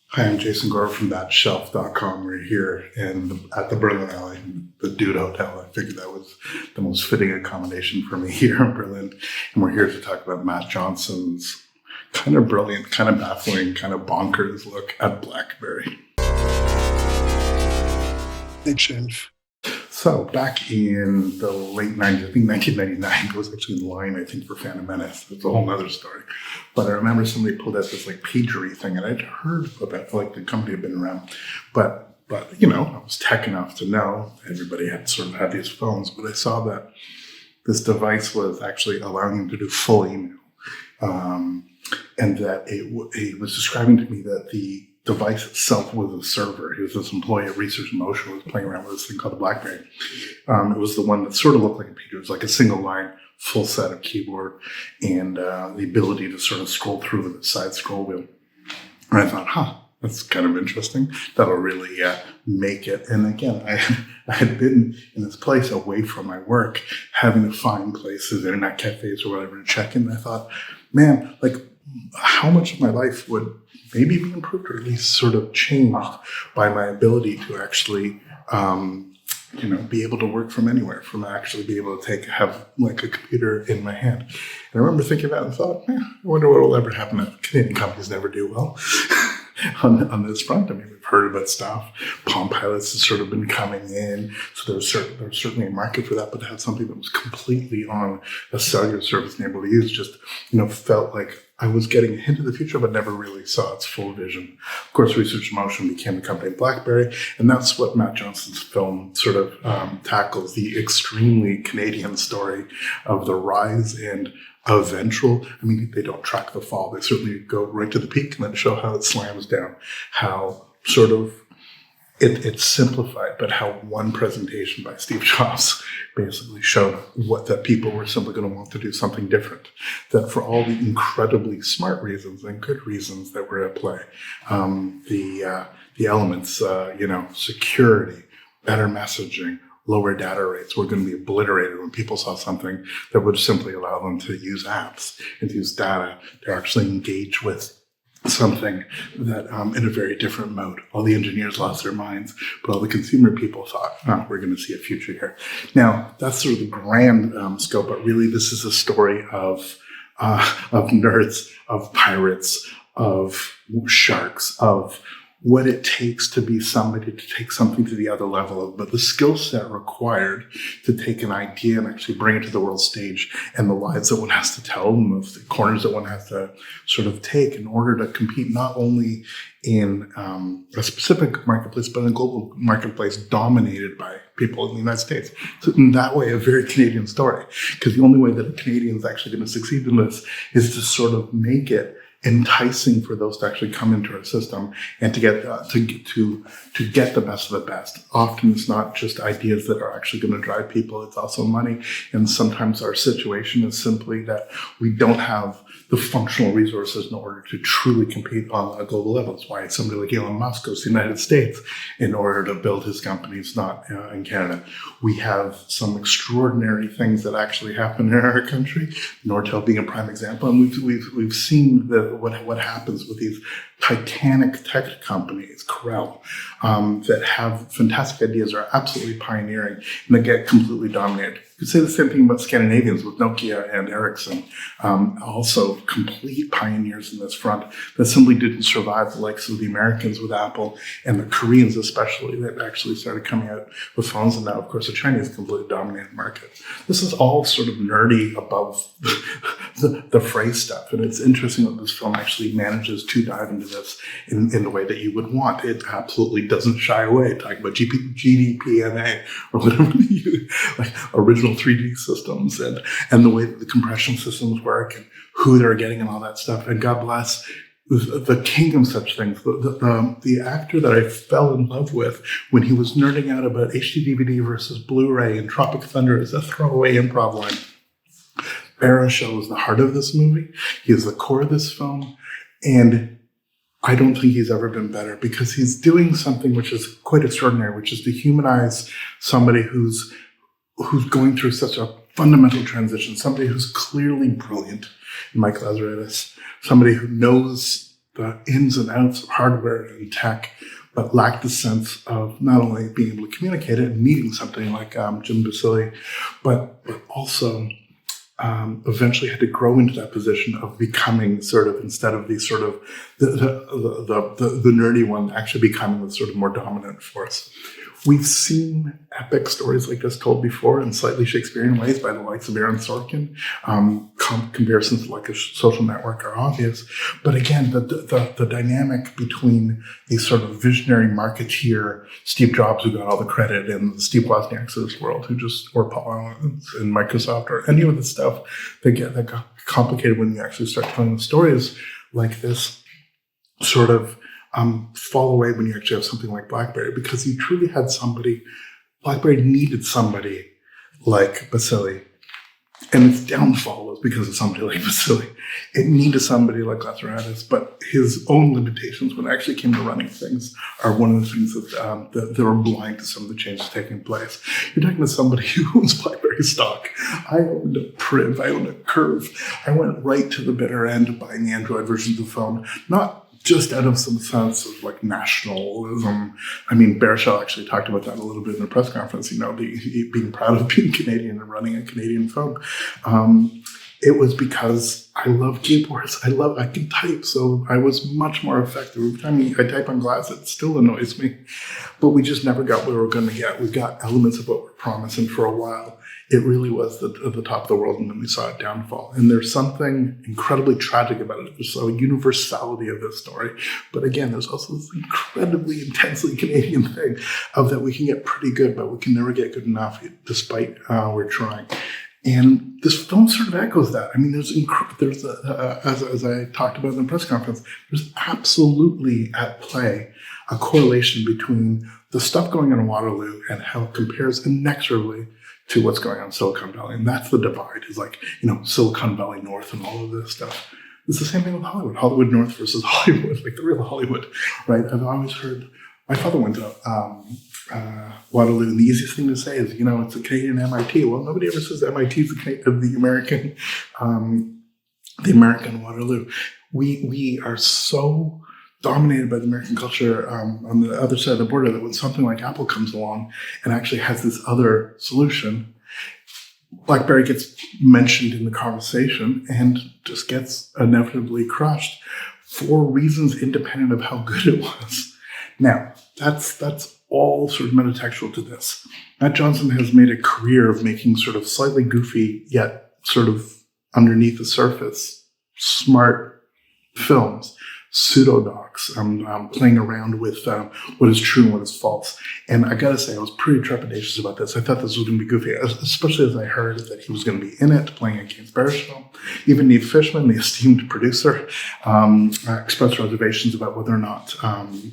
Hi, I'm Jason Gore from thatshelf.com. We're here at the Berlinale, the Dude Hotel. I figured that was the most fitting accommodation for me here in Berlin. And we're here to talk about Matt Johnson's kind of brilliant, kind of baffling, kind of bonkers look at BlackBerry. Big change. So back in the late 90s, I think 1999, it was actually in line, I think, for Phantom Menace. It's a whole other story. But I remember somebody pulled out this like pagery thing, and I'd heard about like the company had been around. But you know, I was tech enough to know everybody had sort of had these phones, but I saw that this device was actually allowing them to do full email. And that it was describing to me that the device itself was a server. He was this employee at Research in Motion who was playing around with this thing called the BlackBerry. It was the one that sort of looked like a pager. It was like a single line, full set of keyboard, and the ability to sort of scroll through with a side scroll wheel. And I thought, that's kind of interesting. That'll really make it. And again, I had been in this place away from my work, having to find places, internet cafes or whatever, to check in. And I thought, man, like, how much of my life would maybe be improved or at least sort of changed by my ability to actually, be able to work from anywhere, from actually be able to have like a computer in my hand. And I remember thinking about it and thought, I wonder what will ever happen if Canadian companies never do well on this front. I mean, we've heard about stuff. Palm Pilots has sort of been coming in. So there was certainly a market for that, but to have something that was completely on a cellular service and able to use just, felt like I was getting a hint of the future, but never really saw its full vision. Of course, Research in Motion became the company BlackBerry, and that's what Matt Johnson's film sort of tackles, the extremely Canadian story of the rise and eventual. I mean, they don't track the fall. They certainly go right to the peak and then show how it slams down, how sort of it's simplified, but how one presentation by Steve Jobs basically showed that people were simply going to want to do something different. That for all the incredibly smart reasons and good reasons that were at play, the elements, security, better messaging, lower data rates were going to be obliterated when people saw something that would simply allow them to use apps and to use data to actually engage with something that in a very different mode. All the engineers lost their minds, but all the consumer people thought, we're going to see a future here. Now, that's sort of the grand scope, but really this is a story of nerds, of pirates, of sharks, of what it takes to be somebody, to take something to the other level, but the skill set required to take an idea and actually bring it to the world stage, and the lines that one has to tell, and the corners that one has to sort of take in order to compete not only in a specific marketplace, but in a global marketplace dominated by people in the United States. So in that way, a very Canadian story, because the only way that a Canadian is actually going to succeed in this is to sort of make it enticing for those to actually come into our system and to get the best of the best. Often it's not just ideas that are actually going to drive people, it's also money. And sometimes our situation is simply that we don't have the functional resources in order to truly compete on a global level. That's why somebody like Elon Musk goes to the United States in order to build his companies, not in Canada. We have some extraordinary things that actually happen in our country, Nortel being a prime example. And we've seen what happens with these titanic tech companies, Corel, that have fantastic ideas, are absolutely pioneering, and they get completely dominated. You could say the same thing about Scandinavians with Nokia and Ericsson, also complete pioneers in this front that simply didn't survive the likes of the Americans with Apple and the Koreans especially that actually started coming out with phones. And now, of course, the Chinese completely dominated the market. This is all sort of nerdy above the phrase stuff. And it's interesting that this film actually manages to dive into this in the way that you would want. It absolutely doesn't shy away talking about GDPNA or whatever like original 3D systems and the way that the compression systems work and who they're getting and all that stuff. And God bless the king of such things. The actor that I fell in love with when he was nerding out about HD DVD versus Blu-ray and Tropic Thunder as a throwaway improv line. Baruchel is the heart of this movie. He is the core of this film. And I don't think he's ever been better because he's doing something which is quite extraordinary, which is to humanize somebody who's going through such a fundamental transition, somebody who's clearly brilliant, Mike Lazaridis, somebody who knows the ins and outs of hardware and tech, but lacked the sense of not only being able to communicate it and needing something like Jim Basile, but also eventually had to grow into that position of becoming sort of, instead of the sort of the nerdy one, actually becoming the sort of more dominant force. We've seen epic stories like this told before in slightly Shakespearean ways by the likes of Aaron Sorkin. Comparisons to like a Social Network are obvious. But again, the dynamic between the sort of visionary marketeer, Steve Jobs, who got all the credit, and Steve Wozniaks of this world, or Paul Allen in Microsoft, or any of the stuff that got complicated when you actually start telling the stories like this, sort of fall away when you actually have something like BlackBerry, because you truly had somebody. BlackBerry needed somebody like Basile, and its downfall was because of somebody like Basile. It needed somebody like Lazaridis, but his own limitations when it actually came to running things are one of the things that were blind to some of the changes taking place. You're talking to somebody who owns BlackBerry stock. I owned a Priv, I owned a Curve. I went right to the bitter end of buying the Android versions of the phone, not just out of some sense of like nationalism. I mean, Baruchel actually talked about that a little bit in the press conference, being proud of being Canadian and running a Canadian phone. It was because I love keyboards. I can type, so I was much more effective. Every time I type on glass, it still annoys me. But we just never got where we were going to get. We got elements of what we're promising for a while. It really was at the top of the world, and then we saw it downfall. And there's something incredibly tragic about it. There's a universality of this story. But again, there's also this incredibly intensely Canadian thing of that we can get pretty good, but we can never get good enough despite we're trying. And this film sort of echoes that. I mean, there's as I talked about in the press conference, there's absolutely at play a correlation between the stuff going on in Waterloo and how it compares inexorably to what's going on in Silicon Valley. And that's the divide, is like, Silicon Valley North and all of this stuff. It's the same thing with Hollywood. Hollywood North versus Hollywood, like the real Hollywood, right? I've always heard, my father went to Waterloo, and the easiest thing to say is, it's a Canadian MIT. Well, nobody ever says MIT is the American Waterloo. We are so dominated by the American culture on the other side of the border that when something like Apple comes along and actually has this other solution, BlackBerry gets mentioned in the conversation and just gets inevitably crushed for reasons independent of how good it was. Now, that's all sort of metatextual to this. Matt Johnson has made a career of making sort of slightly goofy, yet sort of underneath the surface, smart films, pseudo-docs, playing around with what is true and what is false. And I gotta say, I was pretty trepidatious about this. I thought this was gonna be goofy, especially as I heard that he was gonna be in it, playing against Baruchel. Even Neve Fishman, the esteemed producer, expressed reservations about whether or not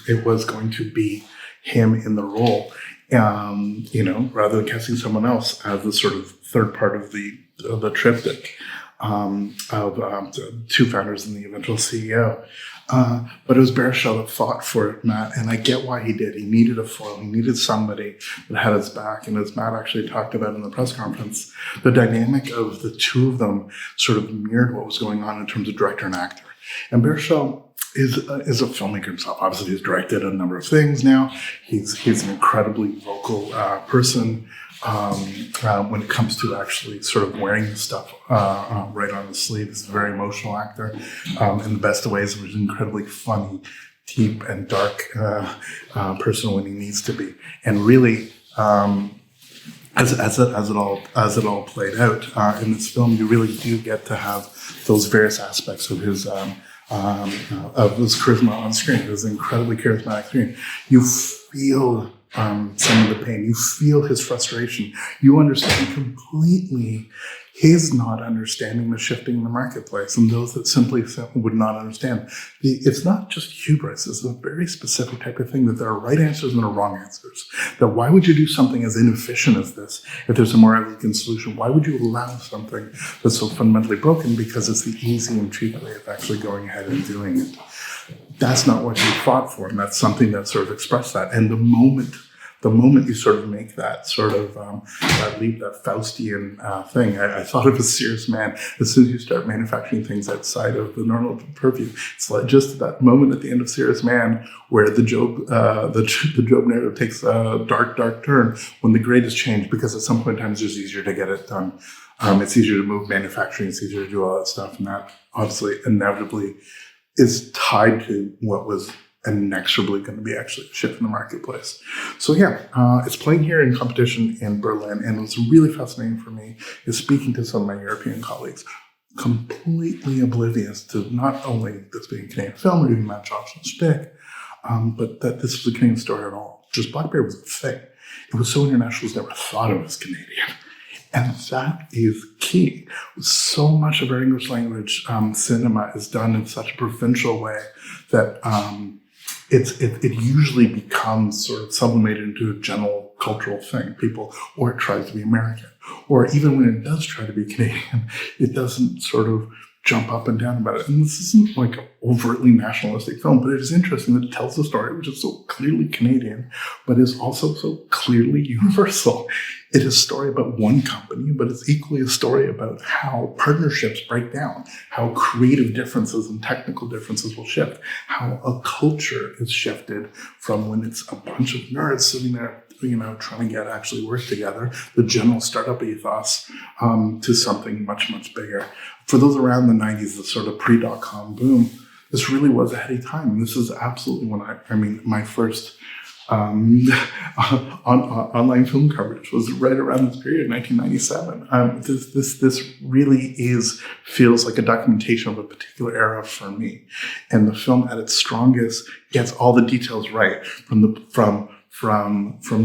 it was going to be him in the role, rather than casting someone else as the sort of third part of the triptych of the two founders and the eventual CEO. But it was Baruchel that fought for it, Matt, and I get why he did. He needed a foil. He needed somebody that had his back. And as Matt actually talked about in the press conference, the dynamic of the two of them sort of mirrored what was going on in terms of director and actor. And Baruchel is a filmmaker himself. Obviously, he's directed a number of things now. He's an incredibly vocal person when it comes to actually sort of wearing the stuff right on the sleeve. He's a very emotional actor in the best of ways. He's an incredibly funny, deep, and dark person when he needs to be. And really, as it all played out in this film, you really do get to have those various aspects of his charisma on screen. It was an incredibly charismatic screen. You feel some of the pain. You feel his frustration. You understand completely his not understanding the shifting in the marketplace, and those that simply would not understand. It's not just hubris. It's a very specific type of thing, that there are right answers and there are wrong answers. That why would you do something as inefficient as this if there's a more elegant solution? Why would you allow something that's so fundamentally broken because it's the easy and cheap way of actually going ahead and doing it? That's not what he fought for, and that's something that sort of expressed that. And the moment the moment you sort of make that sort of that leap, that Faustian thing, I thought of a serious man. As soon as you start manufacturing things outside of the normal purview, it's like just that moment at the end of Serious Man where the Job narrative takes a dark turn when the grade is changed, because at some point in time it's just easier to get it done. It's easier to move manufacturing. It's easier to do all that stuff, and that obviously inevitably is tied to what was inexorably going to be actually a shift in the marketplace. So yeah, it's playing here in competition in Berlin, and what's really fascinating for me is speaking to some of my European colleagues, completely oblivious to not only this being a Canadian film or even Matt Johnson's shtick, but that this was a Canadian story at all. Just BlackBerry was a thing. It was so international, it was never thought of as Canadian. And that is key. So much of our English language cinema is done in such a provincial way that it usually becomes sort of sublimated into a general cultural thing. Or it tries to be American. Or even when it does try to be Canadian, it doesn't sort of jump up and down about it. And this isn't like an overtly nationalistic film, but it is interesting that it tells a story which is so clearly Canadian, but is also so clearly universal. It is a story about one company, but it's equally a story about how partnerships break down, how creative differences and technical differences will shift, how a culture is shifted from when it's a bunch of nerds sitting there, trying to actually work together, the general startup ethos, to something much, much bigger. For those around the 90s, the sort of pre-dot-com boom, this really was a heady time. And this is absolutely when my first online film coverage was right around this period, 1997. This really feels like a documentation of a particular era for me. And the film at its strongest gets all the details right, from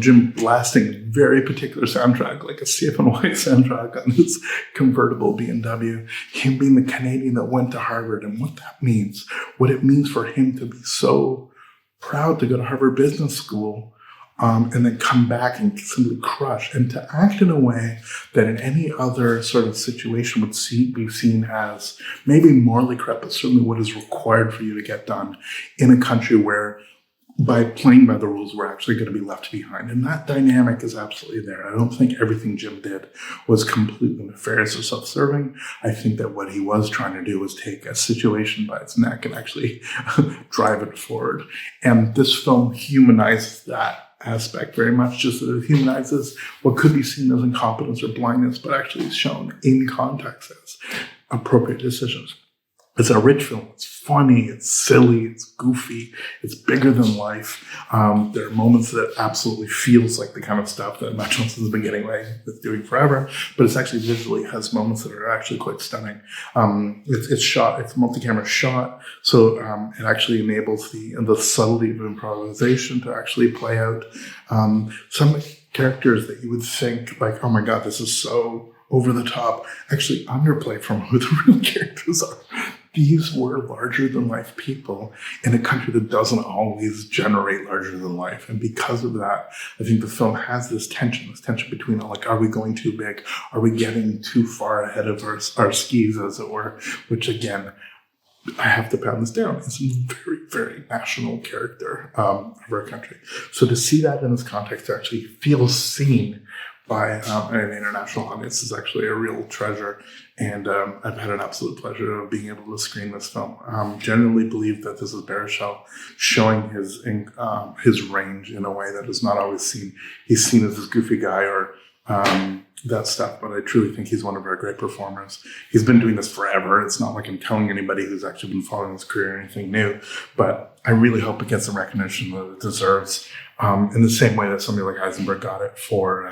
Jim blasting a very particular soundtrack, like a CFNY soundtrack on his convertible BMW, him being the Canadian that went to Harvard and what that means, what it means for him to be so proud to go to Harvard Business School, and then come back and simply crush, and to act in a way that in any other sort of situation would be seen as maybe morally correct, but certainly what is required for you to get done in a country where by playing by the rules, we're actually going to be left behind. And that dynamic is absolutely there. I don't think everything Jim did was completely nefarious or self-serving. I think that what he was trying to do was take a situation by its neck and actually drive it forward. And this film humanizes that aspect very much, just that it humanizes what could be seen as incompetence or blindness, but actually is shown in context as appropriate decisions. It's a rich film. It's funny. It's silly. It's goofy. It's bigger than life. There are moments that absolutely feels like the kind of stuff that Matt Johnson has been getting away with doing forever, but it's actually visually has moments that are actually quite stunning. It's multi-camera shot, so it actually enables the subtlety of improvisation to actually play out some characters that you would think like, oh my God, this is so over the top, actually underplay from who the real characters are. These were larger than life people in a country that doesn't always generate larger than life. And because of that, I think the film has this tension between like, are we going too big? Are we getting too far ahead of our skis, as it were? Which again, I have to pound this down. It's a very, very national character of our country. So to see that in this context, to actually feel seen by an international audience is actually a real treasure. And I've had an absolute pleasure of being able to screen this film. Generally believe that this is Baruchel showing his range in a way that is not always seen. He's seen as this goofy guy or that stuff, but I truly think he's one of our great performers. He's been doing this forever. It's not like I'm telling anybody who's actually been following his career anything new, but I really hope it gets the recognition that it deserves. In the same way that somebody like Heisenberg got it for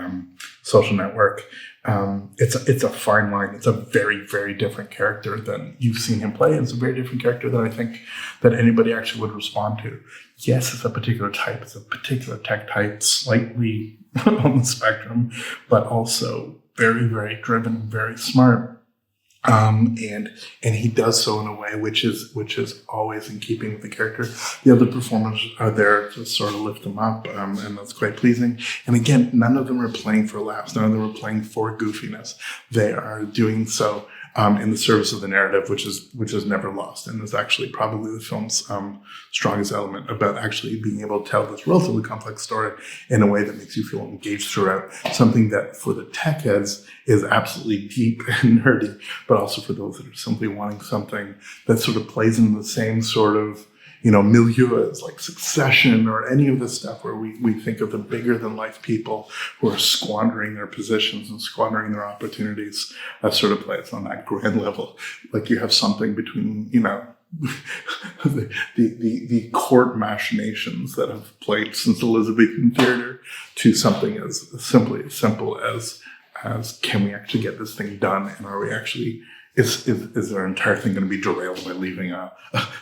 Social Network. It's a fine line. It's a very, very different character than you've seen him play. It's a very different character that I think that anybody actually would respond to. Yes, it's a particular type. It's a particular tech type, slightly on the spectrum, but also very, very driven, very smart. And he does so in a way which is always in keeping with the character. The other performers are there to sort of lift them up, and that's quite pleasing. And again, none of them are playing for laughs. None of them are playing for goofiness. They are doing so in the service of the narrative, which is never lost, and is actually probably the film's strongest element, about actually being able to tell this relatively complex story in a way that makes you feel engaged throughout. Something that for the tech heads is absolutely deep and nerdy, but also for those that are simply wanting something that sort of plays in the same sort of, milieu as like Succession or any of this stuff where we think of the bigger than life people who are squandering their positions and squandering their opportunities. That sort of plays on that grand level. Like you have something between, the court machinations that have played since Elizabethan theater to something as simple as can we actually get this thing done, and are we actually is our entire thing going to be derailed by leaving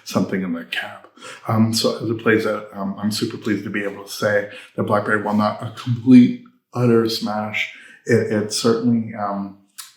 something in the cab? So as it plays out, I'm super pleased to be able to say that BlackBerry, while not a complete utter smash, it certainly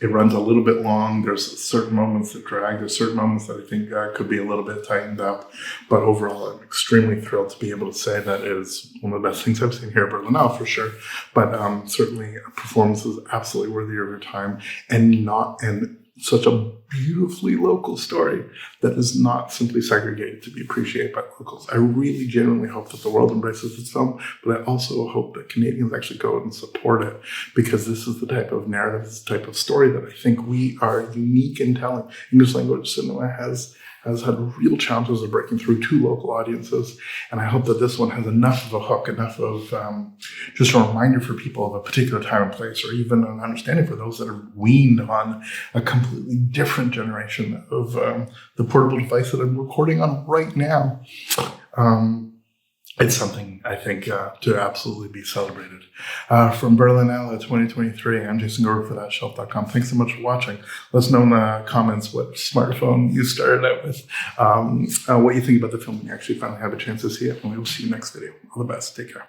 it runs a little bit long. There's certain moments that drag. There's certain moments that I think could be a little bit tightened up. But overall, I'm extremely thrilled to be able to say that it is one of the best things I've seen here at Berlinale, for sure. But certainly, a performance is absolutely worthy of your time, and such a beautifully local story that is not simply segregated to be appreciated by locals. I really genuinely hope that the world embraces this film, but I also hope that Canadians actually go and support it, because this is the type of narrative, this type of story that I think we are unique in telling. English language cinema has had real challenges of breaking through to local audiences. And I hope that this one has enough of a hook, enough of just a reminder for people of a particular time and place, or even an understanding for those that are weaned on a completely different generation of the portable device that I'm recording on right now. It's something, I think, to absolutely be celebrated. From Berlinale 2023, I'm Jason Gore for ThatShelf.com. Thanks so much for watching. Let us know in the comments what smartphone you started out with, what you think about the film when you actually finally have a chance to see it, and we will see you next video. All the best. Take care.